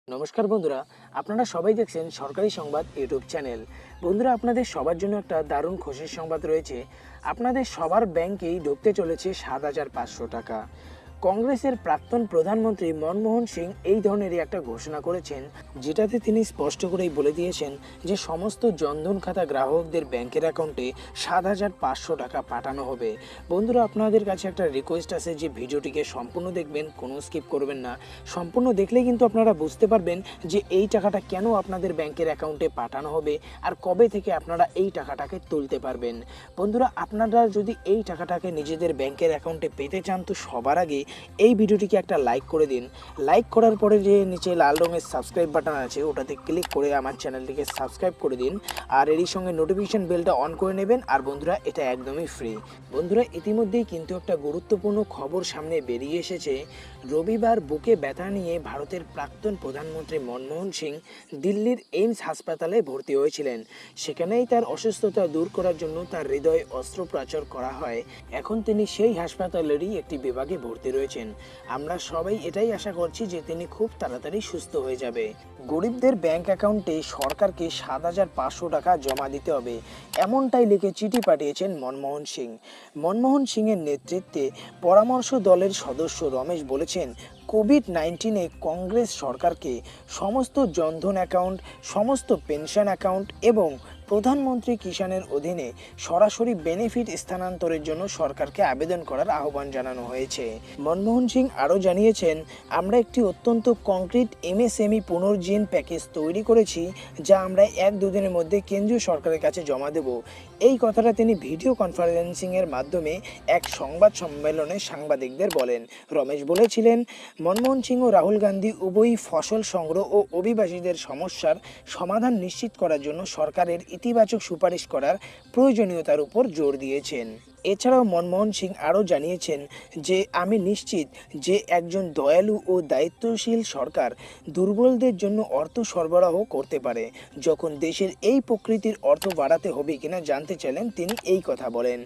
নমস্কার বন্ধুরা, আপনারা সবাই দেখছেন সরকারি সংবাদ ইউটিউব চ্যানেল। বন্ধুরা, আপনাদের সবার জন্য একটা দারুণ খুশির সংবাদ রয়েছে। আপনাদের সবার ব্যাংকেই ঢুকতে চলেছে ৭,৫০০ টাকা। কংগ্রেসের প্রাক্তন প্রধানমন্ত্রী মনমোহন সিং এই ধরনেরই একটা ঘোষণা করেছেন, যেটাতে তিনি স্পষ্ট করেই বলে দিয়েছেন যে সমস্ত জনধন খাতা গ্রাহকদের ব্যাংকের অ্যাকাউন্টে ৭,৫০০ টাকা পাঠানো হবে। বন্ধুরা, আপনাদের কাছে একটা রিকোয়েস্ট আছে যে ভিডিওটিকে সম্পূর্ণ দেখবেন, কোনো স্কিপ করবেন না। সম্পূর্ণ দেখলেই কিন্তু আপনারা বুঝতে পারবেন যে এই টাকাটা কেন আপনাদের ব্যাংকের অ্যাকাউন্টে পাঠানো হবে আর কবে থেকে আপনারা এই টাকাটাকে তুলতে পারবেন। বন্ধুরা, আপনারা যদি এই টাকাটাকে নিজেদের ব্যাংকের অ্যাকাউন্টে পেতে চান তো সবার আগে এই ভিডিওটিকে একটা লাইক করে দিন। লাইক করার পরে যে নিচে লাল রঙের সাবস্ক্রাইব বাটন আছে ওটাতে ক্লিক করে আমার চ্যানেলটিকে সাবস্ক্রাইব করে দিন, আর এরই সঙ্গে নোটিফিকেশন বেলটা অন করে নেবেন। আর বন্ধুরা, এটা একদমই ফ্রি। বন্ধুরা, ইতিমধ্যেই কিন্তু একটা গুরুত্বপূর্ণ খবর সামনে বেরিয়ে এসেছে। রবিবার বুকে ব্যথা নিয়ে ভারতের প্রাক্তন প্রধানমন্ত্রী মনমোহন সিং দিল্লির এইমস হাসপাতালে ভর্তি হয়েছিলেন। সেখানেই তার অসুস্থতা দূর করার জন্য তার হৃদয় অস্ত্রোপচার করা হয়। এখন তিনি সেই হাসপাতালেরই একটি বিভাগে ভর্তি রয়েছেন। আমরা সবাই এটাই আশা করছি যে তিনি খুব তাড়াতাড়ি সুস্থ হয়ে যাবে। গরিবদের ব্যাংক অ্যাকাউন্টে সরকারকে ৭,৫০০ টাকা জমা দিতে হবে, এমনটাই লিখে চিঠি পাঠিয়েছেন মনমোহন সিং। মনমোহন সিংয়ের নেতৃত্বে পরামর্শ দলের সদস্য রমেশ বলেছেন, কোভিড-19-এ কংগ্রেস সরকারকে সমস্ত জনধন অ্যাকাউন্ট, সমস্ত পেনশন অ্যাকাউন্ট এবং প্রধানমন্ত্রী কিষাণের অধীনে সরাসরি বেনিফিট স্থানান্তরের জন্য সরকারকে আবেদন করার আহ্বান জানানো হয়েছে। মনমোহন সিং আরও জানিয়েছেন, আমরা একটি অত্যন্ত কংক্রিট এমএসএমই পুনর্জীবন প্যাকেজ তৈরি করেছি, যা আমরা ১-২ দিনের মধ্যে কেন্দ্রীয় সরকারের কাছে জমা দেব। এই কথাটা তিনি ভিডিও কনফারেন্সিংয়ের মাধ্যমে এক সংবাদ সম্মেলনে সাংবাদিকদের বলেন। রমেশ বলেছিলেন, মনমোহন সিং ও রাহুল গান্ধী উভয়ই ফসল সংগ্রহ ও অভিবাসীদের সমস্যার সমাধান নিশ্চিত করার জন্য সরকারের ইতিবাচক সুপারিশ করার প্রয়োজনীয়তার উপর জোর দিয়েছেন। এছাড়াও মনমোহন সিং আরও জানিয়েছেন যে আমি নিশ্চিত যে একজন দয়ালু ও দায়িত্বশীল সরকার দুর্বলদের জন্য অর্থ সরবরাহ করতে পারে। যখন দেশের এই প্রকৃতির অর্থ বাড়াতে হবে কিনা জানতে চাইলেন তিনি এই কথা বলেন।